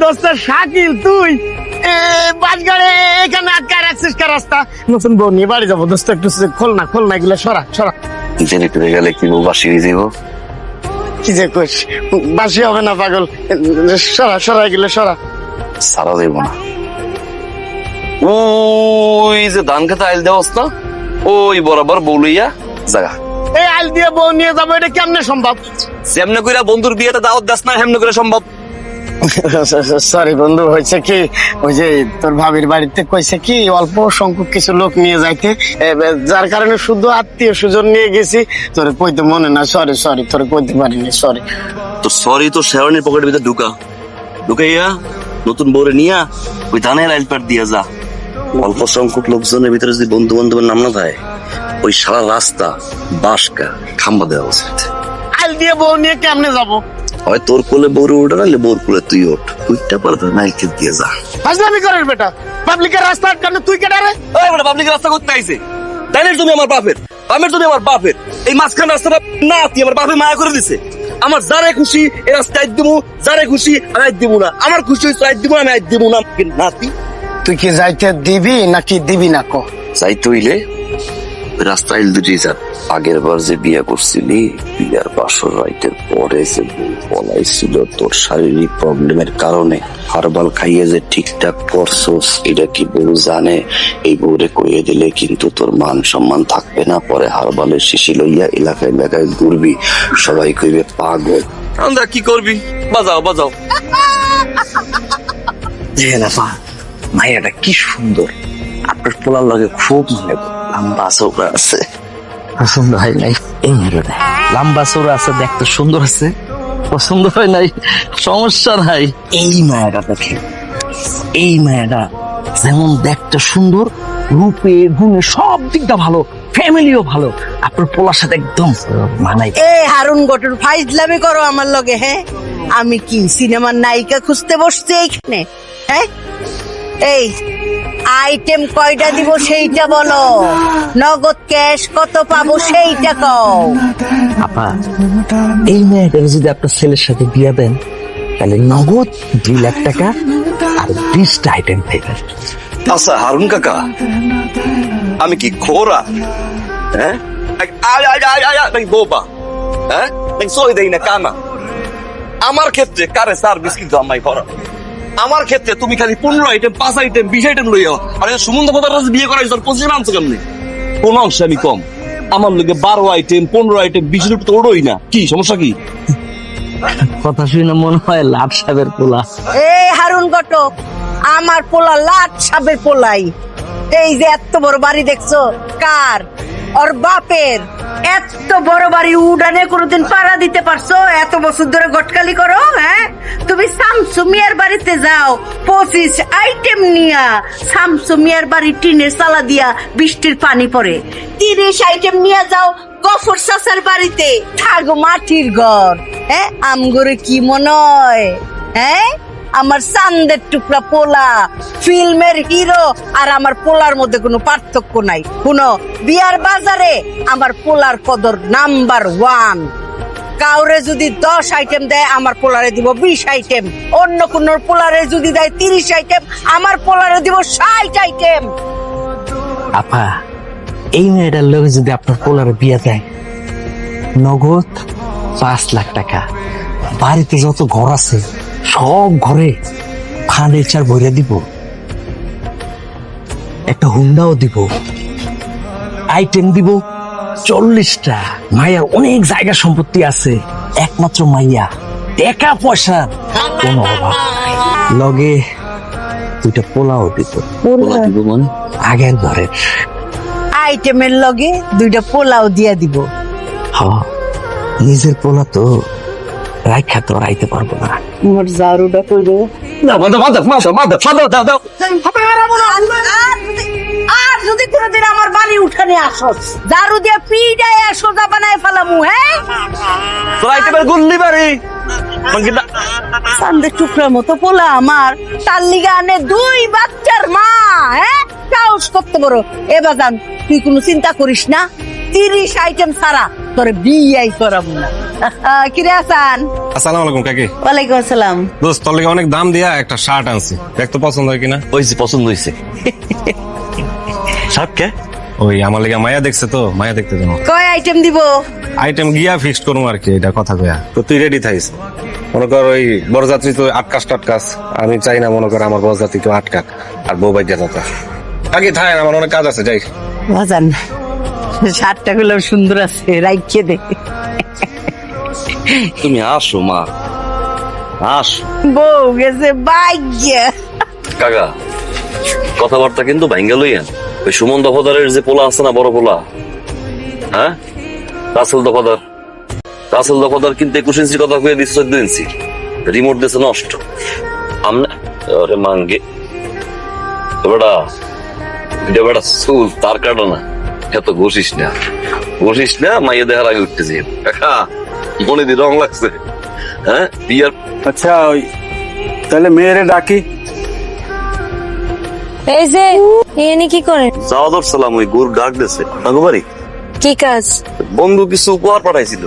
দোস্ত শাকিল তুই বাসগাড়ে এখানে আটকায় রাখছিস কা রাস্তা নতুন বউ নিয়ে বাড়ি যাবো দোস্ত একটু খোল না এগুলো সরা জেনে করে গেলে কি বউ বাসি দিব? কি যে কইস বাসি হবে না পাগল সরা এগুলো সরা সারা দেব না। ওই যে ধান খেতে আইল দেওয়াস না, ওই বরাবর বউ লইয়া জায়গা এই আইল দিয়ে বউ নিয়ে যাবো এটা কেমনে সম্ভব? যেমনে কইরা বন্ধুর বিয়েতে দাওয়াত দাস না হেমনে করে সম্ভব? সরি বন্ধু, হয়েছে কি ওই যে তোর ভাবির বাড়িতে কইছে কি অল্প সংখ্যক কিছু লোক নিয়ে যাইতে, যার কারণে শুধু আত্মীয় স্বজন নিয়ে গেছি। তোরে কইতে মনে না, সরি তোরে কইতে পারিনি, সরি। তো সরি তো শেরনের পকেটের ভিতরে ঢুকাইয়া নতুন বউরে নিয়া ওই ধানের আইল পাট দিয়া যা। অল্প সংখ্যক লোকজনের ভিতরে যদি বন্ধু বান্ধবের নাম না থাকে, ওই সারা রাস্তা বাসকা খাম্বা দেওয়া উচিত। আইল দিয়ে বউ নিয়ে কেমনে যাবো? হয় তোর কোলে বউরে ওঠা নাহলে বউর কোলে তুই ওঠ, ওইটা পারবে নাইকে দিয়ে যা। ফাজলামি করিস বেটা, পাবলিকের রাস্তা আটকানো তুই কেডা রে? পাবলিকের রাস্তা করতে আইছে তাইলে তুমি আমার বাপের, তুমি আমার বাপের, এই মাঝখান রাস্তাটা না তুই আমার বাপে মায়া করে দিছে। আমার যারে খুশি এই রাস্তায় দিব, যারে খুশি আমি দিব না, আমার খুশি হয়েছে দিব, আমি দিব না নাতি। তুই কি যাইতে দিবি নাকি দিবি না? কো যাইতে হইলে রাস্তায় দুটি যা। আগের বার যে বিয়ে করছিলি, বিয়ার বাসর রাইতের পরে যে বউ পলাইছিল তোর শারীরিক প্রবলেমের কারণে, হারবাল খাইয়ে যে ঠিকঠাক করছস এটা কি বউ জানে? এই বউরে কইয়ে দিলে কিন্তু তোর মান সম্মান থাকবে না, পরে হারবালের শিশি লইয়া এলাকায় ঘুরবি, সবাই কইবে পাগল। আমরা কি করবি? বাজাও মাইয়াটা কি সুন্দর, আপনার পোলার লাগে খুব মনে লম্বা চৌড়া আছে। পছন্দ হয় নাই এই মেয়েটা, লম্বা চৌড়া আছে, দেখতে সুন্দর আছে, পছন্দ হয় নাই, সমস্যা নাই। এই মায়াটা দেখে, এই মায়াটা যেমন দেখতে সুন্দর, রূপে গুণে সব দিকটা ভালো, ফ্যামিলিও ভালো, আপনার পোলার সাথে একদম মানাই। এ হারুন গটুর ফাইজলামি করো আমার লগে? হ্যাঁ, আমি কি সিনেমার নায়িকা খুঁজতে বসছি এইখানে? হ্যাঁ, এই আইটেম কয়টা দিব সেইটা বলো, নগদ ক্যাশ কত পাবো সেইটা কও। আপা, এই মেয়েটার যদি আপনার ছেলের সাথে বিয়ে দেন, তাহলে নগদ 2 লাখ টাকা আর 20টা আইটেম পাইবেন। আচ্ছা হারুন কাকা, আমি কি খোরা? হ্যাঁ, বোবা, হ্যাঁ, সই দেই না কানা। আমার ক্ষেত্রে কারে সার্ভিস কিন্তু আমায় করা। আমার ক্ষেত্রে তুমি খালি 15 আইটেম, 5 আইটেম, 20 আইটেম লইয়া, আর সুমন্ত পদার বিয়ে করাই 25 আনছো কেমনি? কোন অংশে আমি কম? আমার লোকে 12 আইটেম, 15 আইটেম, 20 এর তো ওড়ই না। কি সমস্যা কি? কথা শুনে মনে হয় লাট সাহেবের পোলা। এই হারুন গটক, আমার পোলা লাট সাবের পোলাই। এই যে এত বড় বাড়ি দেখছো, কার? ওর বাপের। এত বড় বাড়ি উড়ানে কোনোদিন পাড়া দিতে পারছো? এত বছর ধরে গটকালি করো। হ্যাঁ, তুমি শামসু মিয়ার বাড়িতে যাও, 25 আইটেম নিয়া। শামসু মিয়ার বাড়ি টিনের চালা দিয়া বৃষ্টির পানি পড়ে। 30 আইটেম নিয়ে যাও গফর চাচার বাড়িতে, থাকো মাটির ঘর। হ্যাঁ, আমগরে কি মনে হয়? হ্যাঁ, আমার চান্দের টুকরা পোলা, ফিল্মের হিরো, আর আমার পোলার মধ্যে কোনো পার্থক্য নাই। শুনো, বিয়ার বাজারে আমার পোলার কদর নাম্বার 1। কাউরে যদি 10 আইটেম দেয়, আমার পোলারে দিব 20 আইটেম। অন্য কোন পোলারে যদি দেয় 30 আইটেম, আমার পোলারে দিব 60 আইটেম। আপা, এই মেয়েটার লোকে যদি আপনার পোলার বিয়ে দেয়, নগদ 5 লাখ টাকা, বাড়িতে যত ঘর আছে সব ঘরে ফার্নিচার ভরে দিব, একটা হুন্ডাও দিব, আইটেম দিব 40টা। মাইয়ার অনেক জায়গা সম্পত্তি আছে, একমাত্র মাইয়া, টাকা পয়সা কোনো অভাব নাই। লগে 2টা পোলাও দিব। পোলা দিব মানে? আগের ঘরের। আইটেমের লগে 2টা পোলাও দিয়া দিব। হ্যাঁ, নিজের পোলা তো রাইখা তো রাইতে পারবো না। আমার জারুটা কইরো না, দাও। আর যদি কোনোদিন আমার বাড়ি উঠানে আসস, জারু দিয়ে পিডায় সোজা বানায় ফেলামু। হ্যাঁ, তোর আইটেমের গুল্লি বাড়ি চান্দের টুকরার মতো পোলা আমার, তার লিগা আনে 2 বাচ্চার মা। হ্যাঁ, সাহস করতে বড়। এ বাজান, তুই কোনো চিন্তা করিস না, 30 আইটেম ছাড়া তোর বিয়াই করাবো না। কিরে আসান? আসসালামু আলাইকুম কাকি। ওয়ালাইকুম আসসালাম। দোস্ত তোর লাগে অনেক দাম দিয়া একটা শার্ট আনছি, দেখ তো পছন্দ হয় কিনা। ওই যে পছন্দ হয়েছে শার্ট কে? ওই আমার লাগে মায়া দেখছে তো, মায়া দেখতে যাবো। কয় আইটেম দিব? আইটেম গিয়া ফিক্সড করবো আর কি, এটা কথা কয়া। তো তুই রেডি থাইস। মনে কর ওই বরযাত্রী তো আটকাস টাটকাস, আমি চাই না মনে কর আমার বরযাত্রী কেউ আটকাক আর বউ বাইজা থাকা। কাকি থাই, আমার অনেক কাজ আছে, যাই। বাজান শার্টটা গুলো সুন্দর আছে, রাইখে দে। তুমি আসো মা, আসো। বউ গেছে ভাগ্য। কাকা কথাবার্তা কিন্তু ভাঙ্গা লইয়েন। ওই সুমন দফাদারের যে পোলা আছে না, বড় পোলা, হ্যাঁ, রাসেল দফাদার কিন্তু 21 ইঞ্চি কথা কয়ে দিচ্ছে, 14 ইঞ্চি রিমোট দিয়েছে নষ্ট। আরে মাঙ্গে বেটা, এটা বেটা চুল তার কাটো না, এত ঘষিস না, মাইয়া দেখার আগে উঠতেছি। কাকা মনে দিয়ে রং লাগছে, হ্যাঁ বিয়ার। আচ্ছা ওই তাহলে মেয়েরে ডাকি। এই যে এনে কি করেন? সাওয়াদর সালাম, ওই গুর ডাক দিয়েছে বাড়ি। কি কাজ? বন্ধু কিছু উপহার পাঠাইছিল,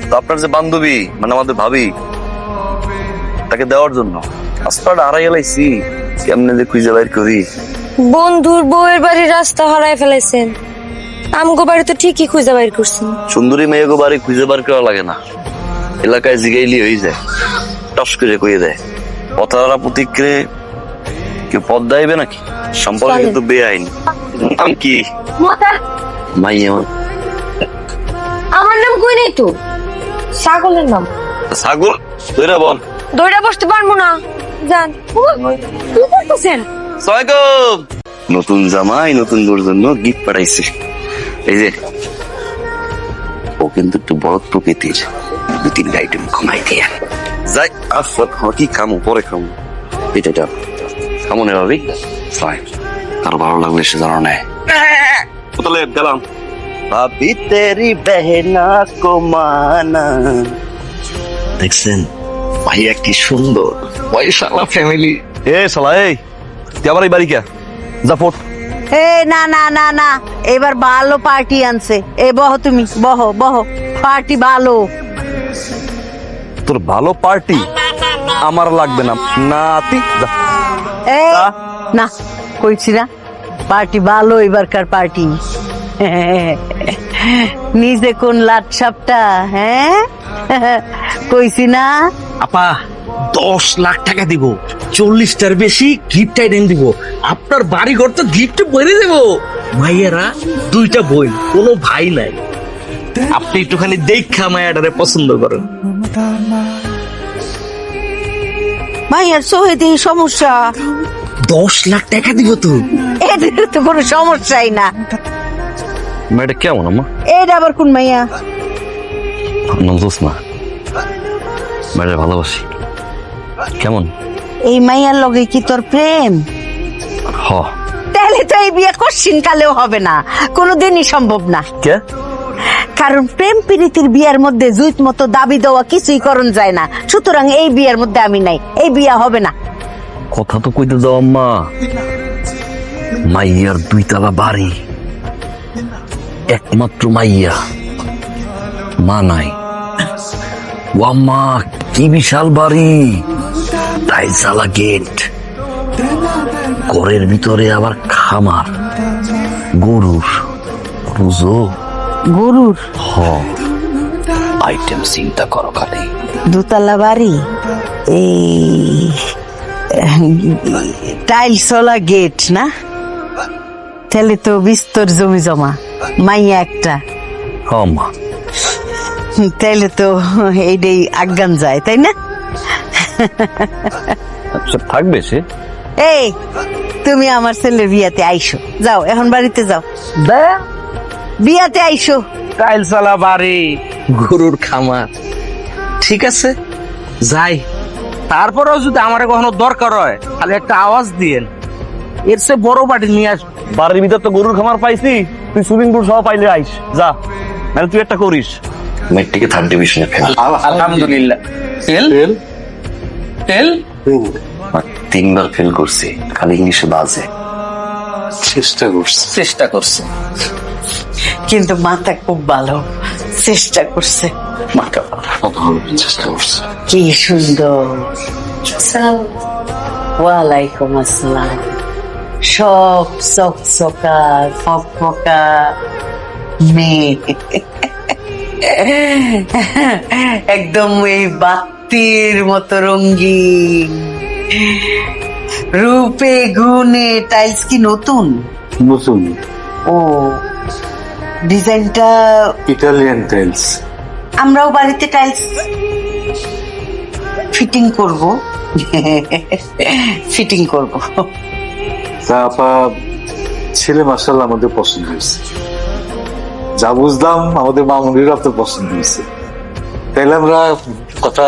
তো আপনার যে বান্ধবী মানে আমাদের ভাবি, তাকে দেওয়ার জন্য রাস্তাটা হারাই গেলাইছি, কেমনে যে খুঁজে বাইর করি। বন্ধুর বউয়ের বাড়ির রাস্তা হারায় ফেলাইছেন, আমগো বাড়ি তো ঠিকই খুঁজে বাইর করছেন। সুন্দরী মেয়েগো বাড়ি খুঁজে বার করা লাগে না, এলাকায় জিগাইলি হয়ে যায়, টস করে কইয়ে দেয়। পথারা প্রতিক্রে কেউ পদ দেবে নাকি? সম্পর্কে কিন্তু বেআইন। নাম কি? মাইয়া। আমার নাম কই নাই তো, ছাগলের নাম। ছাগল দইরা বল। দৌড়া বসতে পারবো না, জান। কি করতেছেন? সালামালাইকুম। নতুন জামাই নতুন তোর জন্য গিফট পাঠাইছে, এই যে। ও কিন্তু একটু বড় প্রকৃতির, 2-3 আইটেম কমাই দিয়ে যাই। আসলে কি খামো, পরে খামো, এটা খামো না ভাবি। ফাইন, কারো ভালো লাগলে সে জানো না। তাহলে গেলাম। ভাবি তেরি বেহনা কো মানা। দেখছেন ভাইয়া কি সুন্দর, পয়সালা ফ্যামিলি। এ শালা, এই তুই আবার এই বাড়ি কে যা ফোট। এ না না না না, এবার ভালো পার্টি আনছে। এ বহ, তুমি বহ, পার্টি ভালো। তোর ভালো পার্টি আমার লাগবে না, নাতি যা। এ না, কইছি না পার্টি ভালো, এবারকার পার্টি। নিজে কোন লাট সাপটা, হ্যাঁ কইছি না। আপা 10 লাখ টাকা দিব, 40টার বেশি গিফট আইটেম দিব, আপনার বাড়ি ঘর তো গিফট ভরে দেব। মাইয়ারা 2টা বোন, কোনো ভাই নাই। আপনি একটুখানি দেখা মায়াটারে পছন্দ করেন। ভাইয়ার সোহেদি সমস্যা। 10 লাখ টাকা দিব তো। এদের তো কোনো সমস্যাই না। মেয়েটা কেমন আম্মা? এটা আবার কোন মাইয়া? নাম জোসনা, মেয়েটা ভালোবাসি। কেমন? এই মাইয়ার লগে কি তোর প্রেম? হ। তাহলে তো এই বিয়ে কোশ্চিন কালেও হবে না, কোনোদিনই সম্ভব না। কে? কারণ প্রেম প্রীতির বিয়ের মধ্যে জুইত মতো দাবি দেওয়া কিছুই করণ যায় না। সুতরাং এই বিয়ের মধ্যে আমি নাই, এই বিয়ে হবে না। কথা তো কইতে দাও আম্মা। মাইয়ার 2 তলা বাড়ি, একমাত্র মাইয়া, মা নাই। ও আম্মা কি বিশাল বাড়ি, টাইলসালা গেট, ঘরের ভিতরে আবার খামার, গরুর। বুঝো? গরুর হ। আইটেম চিন্তা করো খালি। 2 তলা বাড়ি, এই টাইলসওয়ালা গেট না? তাহলে তো বিস্তর জমি জমা, মাইয়া একটা। হ মা। তাইলে তো এইটাই আজ্ঞান যায়, তাই না? আচ্ছা থাকবে সে। এই তুমি আমার ছেলের বিয়াতে আইসো, যাও এখন বাড়িতে যাও, বিয়াতে আইসো। টাইলসালা বাড়ি, গরুর খামার, ঠিক আছে যাই। তারপরেও যদি আমার কখনো দরকার হয় তাহলে একটা আওয়াজ দিয়েন, এর চেয়ে বড় বাড়ি নিয়ে আস। বাড়ির ভিতর তো গরুর খামার পাইছি, তুই সুইমিং পুল সহ পাইলে আইস যা, মানে তুই একটা করিস। মেট্রিকে 3rd ডিভিশনে ফেল। আলহামদুলিল্লাহ। তেল তেল 3বার ফেল করছি, খালি ইংলিশে বাজে। চেষ্টা করছে। কিন্তু মাথা খুব ভালো, চেষ্টা করছে। কথা বলতে চেষ্টা করছে। কি সুন্দর। ওয়ালাইকুম আসসালাম। সব চকচকা ফকফকা মেয়ে, একদম এই বাতির মতো রঙিন, রূপে গুণে। টাইলস কি নতুন? নতুন ও, ডিজাইনটা ইটালিয়ান টাইলস। আমরাও বাড়িতে টাইলস ফিটিং করব। ফিটিং করব। তা আপা, ছেলে মার্শাল আমাদের পছন্দ হয়েছে, যা বুঝলাম আমাদের মামুনিরও আপনার পছন্দ হয়েছে, তাইলে আমরা কথা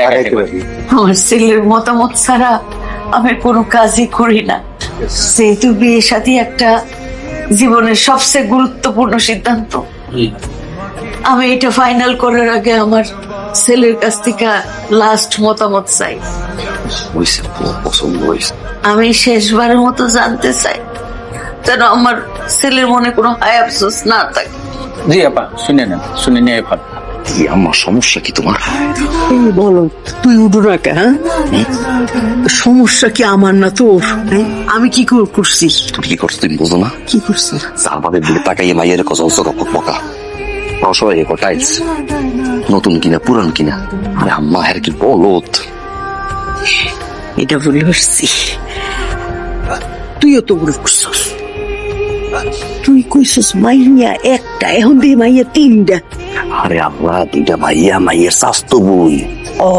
আগাইতে পারি। আমার ছেলের মতামত ছাড়া আমি কোনো কাজই করি না। যেহেতু বিয়ে শাদী একটা জীবনের সবচেয়ে গুরুত্বপূর্ণ সিদ্ধান্ত, আমি এটা ফাইনাল করার আগে আমার ছেলের কাছ থেকে লাস্ট মতামত চাই। হয়েছে, পছন্দ হয়েছে। আমি শেষবারের মতো জানতে চাই যেন আমার ছেলের মনে কোনো হায় আফসোস না থাকে। জি আপা, শুনে নেন, শুনে নিয়ে ভালো। কি আমার সমস্যা কি তোমার? বলো, তুই উঠো না কে? হ্যাঁ, সমস্যা কি আমার না তোর? আমি কি করছি? তুমি কি করছো তুমি বোঝো না? কি করছি? সারবাদের দিকে তাকাইয়ে মাইয়ের কথা বকা সবাই টাইলস নতুন কিনা পুরান কিনা? আরে আম্মা হ্যাঁ কি বলত। এটা ভুলে আসছি। তুইও তো ভুল করছিস। তুই কইছিস মাইয়া একটা, এখন দিয়ে মাইয়া তিনটা। আরে আল্লাহ, দুইটা মাইয়া, মাইয়ের স্বাস্থ্য বই। ও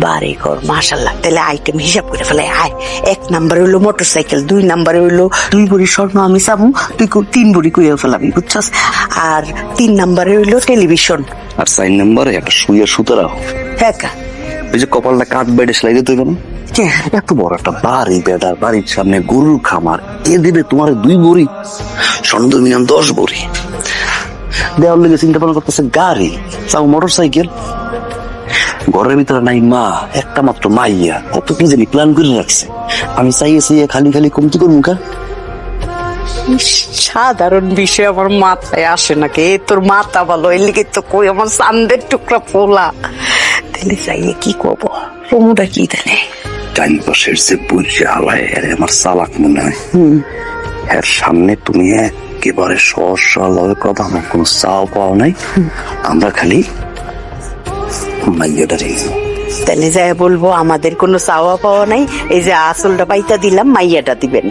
বারে কর, মাশাল্লাহ। তাহলে আইটেম হিসাব করে ফেলে। আয়, 1 নাম্বার হইলো মোটরসাইকেল, 2 নাম্বারে হইলো 2 ভরি স্বর্ণ আমি চাবো, তুই 3 ভরি কইয়া ফেলাবি, বুঝছস? আর 3 নাম্বারে হইলো টেলিভিশন। আর 4 নম্বরে একটা শুয়ে সুতো রাখো। হ্যাঁ কা? ওই যে কপালটা কাঠ বেড়ে সেলাই দিতে হবে না? এত বড় একটা বাড়ি, বেটার বাড়ির সামনে গরুর খামার, এ দিবে তোমার 2 ভরি স্বর্ণ, মিনিমাম 10 ভরি। দেওয়ার লেগে চিন্তা ভাবনা করতেছে গাড়ি, চাও মোটর সাইকেল। ঘরের ভিতরে নাই মা, একটা মাত্র মাইয়া, কত কি জানি প্ল্যান করে রাখছে। আমি চাইয়েছি খালি খালি কমতি করবো কা? সাধারণ বিষয় আমার মাথায় আসে না কে? তোর মাথা ভালো, এর লিগে তো কই আমার চান্দের টুকরা পোলা। তাহলে চাইয়ে কি করবো? প্রমোটা কি তাহলে? ডাইন পাশের যে বুঝে হালায়, এর আমার চালাক মনে হয়। এর সামনে তুমি একেবারে সহজ কথা, আমার কোনো চাও পাওয়া নাই, আমরা খালি মাইয়াটা রেখে। তাহলে যাই বলবো আমাদের কোনো চাওয়া পাওয়া নাই, এই যে আসলটা পাইতা দিলাম, মাইয়াটা দিবেন।